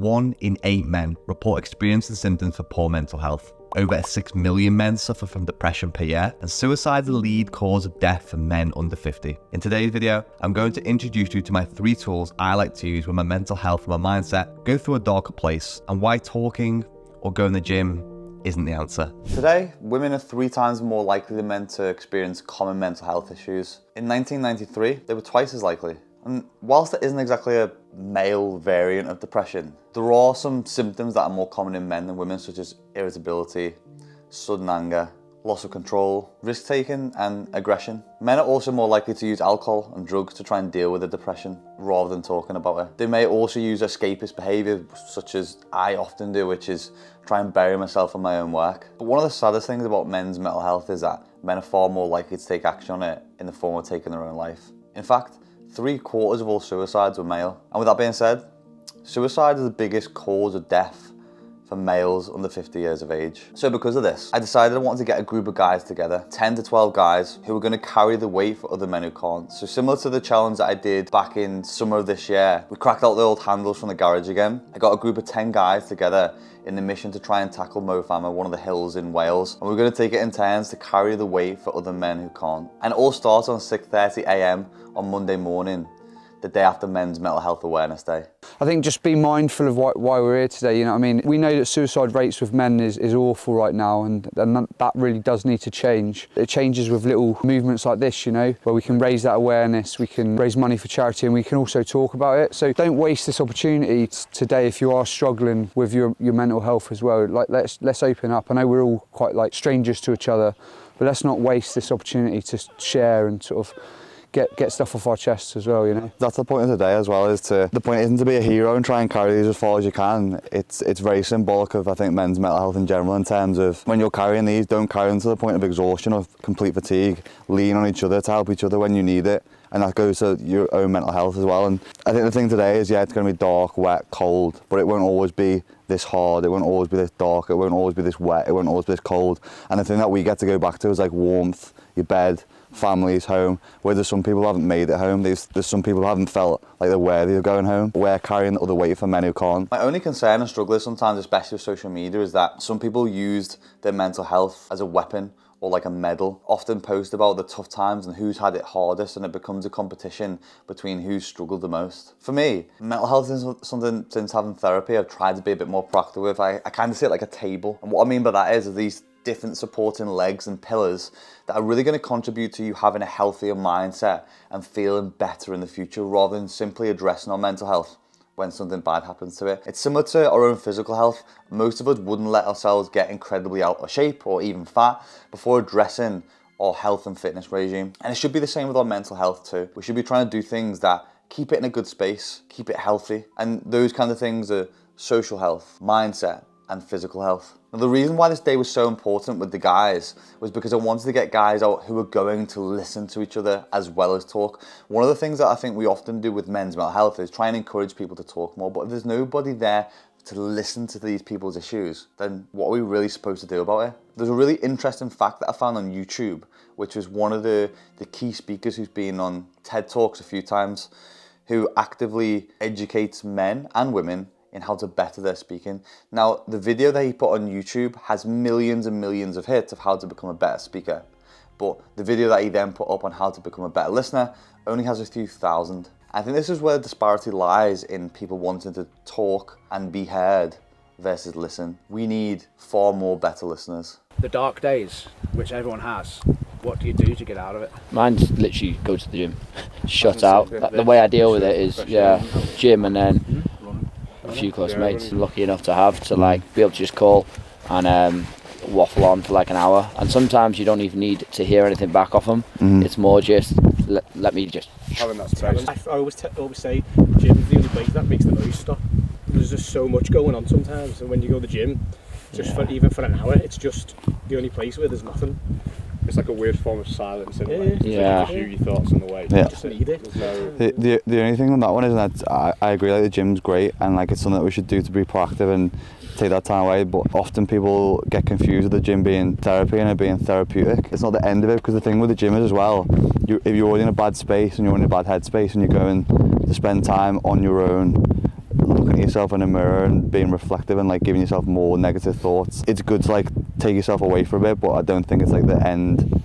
1 in 8 men report experiencing symptoms for poor mental health. Over 6 million men suffer from depression per year, and suicide is the lead cause of death for men under 50. In today's video, I'm going to introduce you to my 3 tools I like to use when my mental health and my mindset go through a darker place, and why talking or going to the gym isn't the answer. Today, women are 3 times more likely than men to experience common mental health issues. In 1993, they were twice as likely. And whilst there isn't exactly a male variant of depression, there are some symptoms that are more common in men than women, such as irritability, sudden anger, loss of control, risk-taking and aggression. Men are also more likely to use alcohol and drugs to try and deal with the depression rather than talking about it. They may also use escapist behaviour, such as I often do, which is try and bury myself in my own work. But one of the saddest things about men's mental health is that men are far more likely to take action on it in the form of taking their own life. In fact, 3/4 of all suicides were male. And with that being said, suicide is the biggest cause of death for males under 50 years of age. So because of this, I decided I wanted to get a group of guys together, 10 to 12 guys, who were going to carry the weight for other men who can't. So similar to the challenge that I did back in summer of this year, we cracked out the old handles from the garage again. I got a group of 10 guys together in the mission to try and tackle Mofama, one of the hills in Wales. And we're going to take it in turns to carry the weight for other men who can't. And it all starts on 6:30 AM on Monday morning, the day after Men's Mental Health Awareness Day. I think just be mindful of why we're here today, you know what I mean? We know that suicide rates with men is awful right now, and that really does need to change. It changes with little movements like this, you know, where we can raise that awareness, we can raise money for charity, and we can also talk about it. So don't waste this opportunity today if you are struggling with your mental health as well. Like, let's open up. I know we're all quite like strangers to each other, but let's not waste this opportunity to share and sort of get stuff off our chests as well, you know. That's the point of today as well, the point isn't to be a hero and try and carry these as far as you can. It's very symbolic of, I think, men's mental health in general, in terms of when you're carrying these, don't carry them to the point of exhaustion or complete fatigue. Lean on each other to help each other when you need it. And that goes to your own mental health as well. And I think the thing today is, yeah, it's going to be dark, wet, cold, but it won't always be this hard, it won't always be this dark, it won't always be this wet, it won't always be this cold. And the thing that we get to go back to is like warmth, your bed, families, home. Where there's some people who haven't made it home, there's some people who haven't felt like they're worthy of going home. We're carrying the other weight for men who can't. My only concern and struggle is sometimes, especially with social media, is that some people used their mental health as a weapon or like a medal. Often post about the tough times and who's had it hardest, and it becomes a competition between who's struggled the most. For me, mental health is something, since having therapy, I've tried to be a bit more proactive with. I kind of see it like a table. And what I mean by that is these different supporting legs and pillars that are really going to contribute to you having a healthier mindset and feeling better in the future, rather than simply addressing our mental health when something bad happens to it. It's similar to our own physical health. Most of us wouldn't let ourselves get incredibly out of shape or even fat before addressing our health and fitness regime. And it should be the same with our mental health too. We should be trying to do things that keep it in a good space, keep it healthy. And those kind of things are social health, mindset, and physical health. Now, the reason why this day was so important with the guys was because I wanted to get guys out who are going to listen to each other as well as talk. One of the things that I think we often do with men's mental health is try and encourage people to talk more, but if there's nobody there to listen to these people's issues, then what are we really supposed to do about it? There's a really interesting fact that I found on YouTube, which was one of the key speakers who's been on TED Talks a few times, who actively educates men and women in how to better their speaking. Now, the video that he put on YouTube has millions and millions of hits of how to become a better speaker. But the video that he then put up on how to become a better listener only has a few thousand. I think this is where the disparity lies in people wanting to talk and be heard versus listen. We need far more better listeners. The dark days, which everyone has, what do you do to get out of it? Mine's literally go to the gym, shut out. The way I deal with it is, yeah, gym and then a few close mates. Lucky enough to have to like be able to just call and waffle on for like an hour, and sometimes you don't even need to hear anything back off them. It's more just let me just having that space. I always say gym's the only place that makes the noise stop. There's just so much going on sometimes, and when you go to the gym, just even for an hour, it's just the only place where there's nothing. It's like a weird form of silence in a way. Yeah. Just your thoughts on the way. Yeah. You just need it. The only thing on that one is that I agree, like the gym's great and like it's something that we should do to be proactive and take that time away, but often people get confused with the gym being therapy and it being therapeutic. It's not the end of it, because the thing with the gym is as well, if you're already in a bad space and you're in a bad headspace and you're going to spend time on your own, looking at at yourself in a mirror and being reflective and like giving yourself more negative thoughts. It's good to like take yourself away for a bit, but I don't think it's like the end.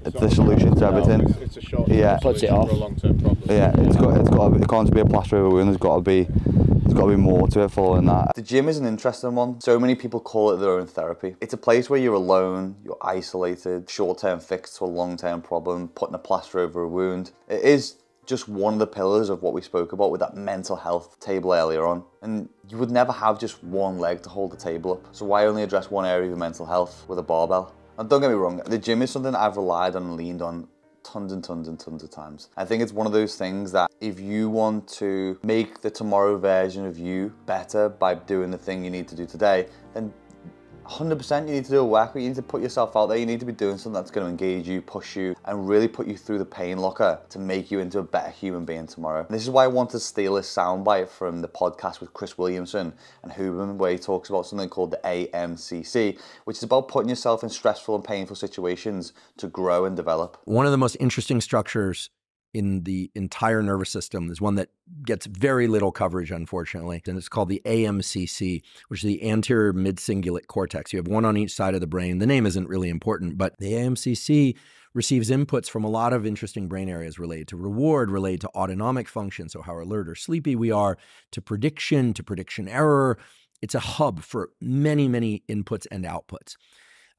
It's the solution to everything. It's a short puts it off for a long-term problem. Yeah, it can't just be a plaster over a wound. There's got to be more to it following that. The gym is an interesting one. So many people call it their own therapy. It's a place where you're alone, you're isolated, short-term fix to a long-term problem, putting a plaster over a wound. It is just one of the pillars of what we spoke about with that mental health table earlier on. And you would never have just one leg to hold the table up. So why only address one area of your mental health with a barbell? And don't get me wrong, the gym is something I've relied on and leaned on tons and tons and tons of times. I think it's one of those things that if you want to make the tomorrow version of you better by doing the thing you need to do today, then 100% you need to do a workout. You need to put yourself out there. You need to be doing something that's going to engage you, push you, and really put you through the pain locker to make you into a better human being tomorrow. And this is why I want to steal this soundbite from the podcast with Chris Williamson and Huberman, where he talks about something called the AMCC, which is about putting yourself in stressful and painful situations to grow and develop. One of the most interesting structures in the entire nervous system is one that gets very little coverage, unfortunately, and it's called the AMCC, which is the anterior mid-cingulate cortex. You have one on each side of the brain. The name isn't really important, but the AMCC receives inputs from a lot of interesting brain areas related to reward, related to autonomic function, so how alert or sleepy we are, to prediction error. It's a hub for many, many inputs and outputs.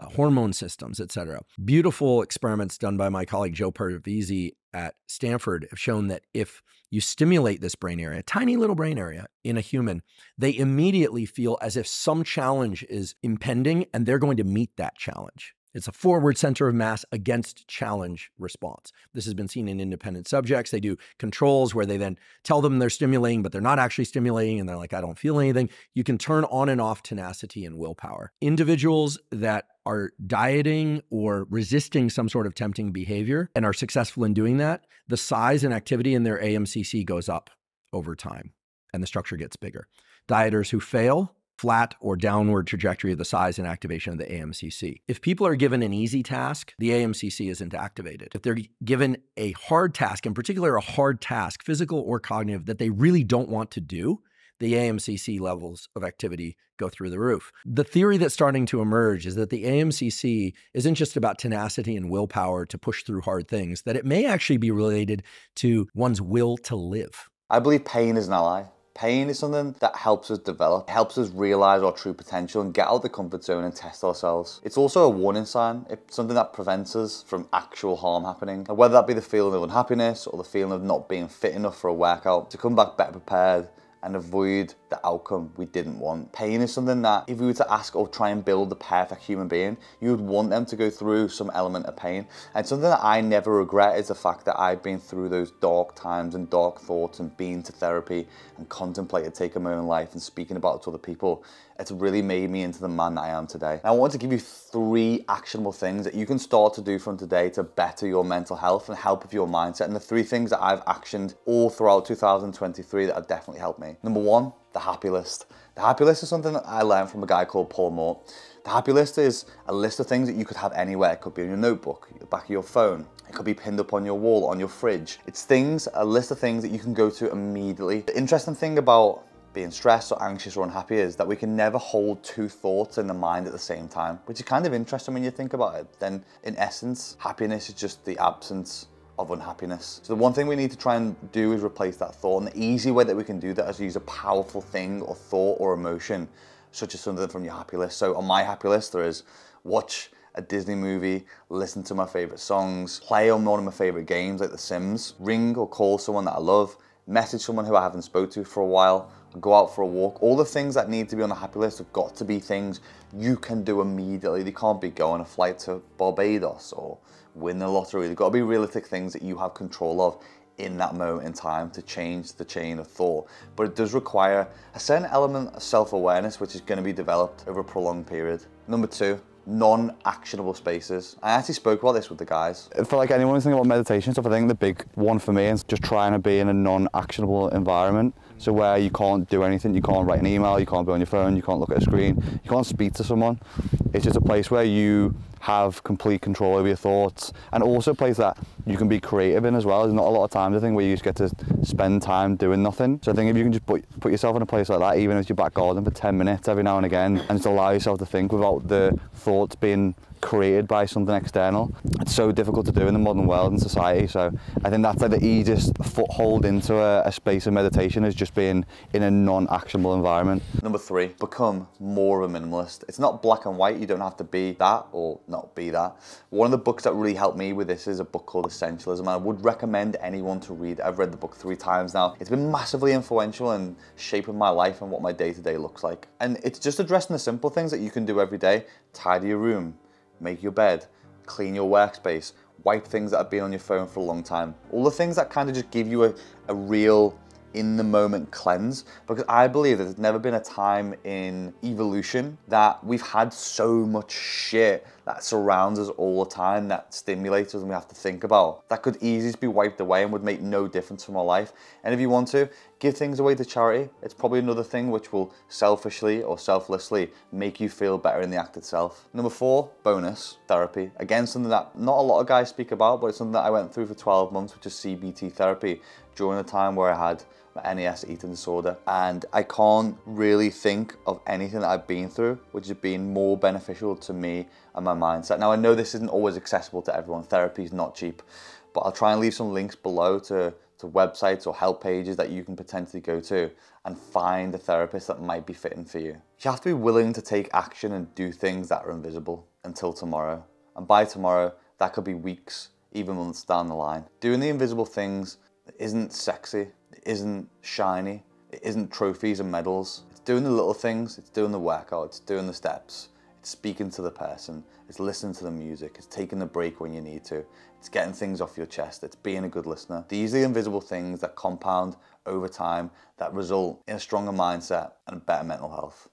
Hormone systems, etc. Beautiful experiments done by my colleague Joe Parvisi at Stanford have shown that if you stimulate this brain area, a tiny little brain area in a human, they immediately feel as if some challenge is impending and they're going to meet that challenge. It's a forward center of mass against challenge response. This has been seen in independent subjects. They do controls where they then tell them they're stimulating, but they're not actually stimulating, and they're like, I don't feel anything. You can turn on and off tenacity and willpower. Individuals that are dieting or resisting some sort of tempting behavior and are successful in doing that, the size and activity in their AMCC goes up over time, and the structure gets bigger. Dieters who fail, flat or downward trajectory of the size and activation of the AMCC. If people are given an easy task, the AMCC isn't activated. If they're given a hard task, in particular a hard task, physical or cognitive, that they really don't want to do, the AMCC levels of activity go through the roof. The theory that's starting to emerge is that the AMCC isn't just about tenacity and willpower to push through hard things, that it may actually be related to one's will to live. I believe pain is an ally. Pain is something that helps us develop, helps us realize our true potential and get out of the comfort zone and test ourselves. It's also a warning sign. It's something that prevents us from actual harm happening. And whether that be the feeling of unhappiness or the feeling of not being fit enough for a workout, to come back better prepared and avoid the outcome we didn't want. Pain is something that if we were to ask or try and build the perfect human being, you would want them to go through some element of pain. And something that I never regret is the fact that I've been through those dark times and dark thoughts and been to therapy and contemplated taking my own life and speaking about it to other people. It's really made me into the man that I am today. Now, I want to give you 3 actionable things that you can start to do from today to better your mental health and help with your mindset. And the 3 things that I've actioned all throughout 2023 that have definitely helped me. Number 1, the happy list. The happy list is something that I learned from a guy called Paul Moore. The happy list is a list of things that you could have anywhere. It could be on your notebook, the back of your phone. It could be pinned up on your wall, on your fridge. It's a list of things that you can go to immediately. The interesting thing about being stressed or anxious or unhappy is that we can never hold 2 thoughts in the mind at the same time, which is kind of interesting when you think about it. Then in essence, happiness is just the absence of unhappiness. So the one thing we need to try and do is replace that thought. And the easy way that we can do that is use a powerful thing or thought or emotion, such as something from your happy list. So on my happy list, there is watch a Disney movie, listen to my favorite songs, play on one of my favorite games like The Sims, ring or call someone that I love, message someone who I haven't spoke to for a while, go out for a walk. All the things that need to be on the happy list have got to be things you can do immediately. They can't be go on a flight to Barbados or win the lottery. They've got to be realistic things that you have control of in that moment in time to change the chain of thought. But it does require a certain element of self-awareness, which is going to be developed over a prolonged period. Number 2, non-actionable spaces. I actually spoke about this with the guys. For like anyone who's thinking about meditation stuff, I think the big one for me is just trying to be in a non-actionable environment. So where you can't do anything, you can't write an email, you can't be on your phone, you can't look at a screen, you can't speak to someone. It's just a place where you have complete control over your thoughts, and also a place that you can be creative in as well. There's not a lot of times, I think, where you just get to spend time doing nothing. So I think if you can just put yourself in a place like that, even if it's your back garden, for 10 minutes every now and again, and just allow yourself to think without the thoughts being created by something external. It's so difficult to do in the modern world and society, so I think that's like the easiest foothold into a space of meditation, is just being in a non-actionable environment. Number 3, become more of a minimalist. It's not black and white, you don't have to be that or not be that. One of the books that really helped me with this is a book called Essentialism. I would recommend anyone to read it. I've read the book 3 times now. It's been massively influential in shaping my life and what my day-to-day looks like. And it's just addressing the simple things that you can do every day. Tidy your room, make your bed, clean your workspace, wipe things that have been on your phone for a long time. All the things that kind of just give you a real in-the-moment cleanse, because I believe that there's never been a time in evolution that we've had so much shit that surrounds us all the time, that stimulates us and we have to think about, that could easily be wiped away and would make no difference from our life. And if you want to, give things away to charity. It's probably another thing which will selfishly or selflessly make you feel better in the act itself. Number 4, bonus, therapy. Again, something that not a lot of guys speak about, but it's something that I went through for 12 months, which is CBT therapy, during a time where I had my NES eating disorder. And I can't really think of anything that I've been through which has been more beneficial to me and my mindset. Now, I know this isn't always accessible to everyone. Therapy is not cheap, but I'll try and leave some links below to websites or help pages that you can potentially go to and find a therapist that might be fitting for you. You have to be willing to take action and do things that are invisible until tomorrow. And by tomorrow, that could be weeks, even months down the line. Doing the invisible things isn't sexy, it isn't shiny, it isn't trophies and medals. It's doing the little things, it's doing the workout, it's doing the steps, it's speaking to the person, it's listening to the music, it's taking the break when you need to, it's getting things off your chest, it's being a good listener. These are the invisible things that compound over time, that result in a stronger mindset and better mental health.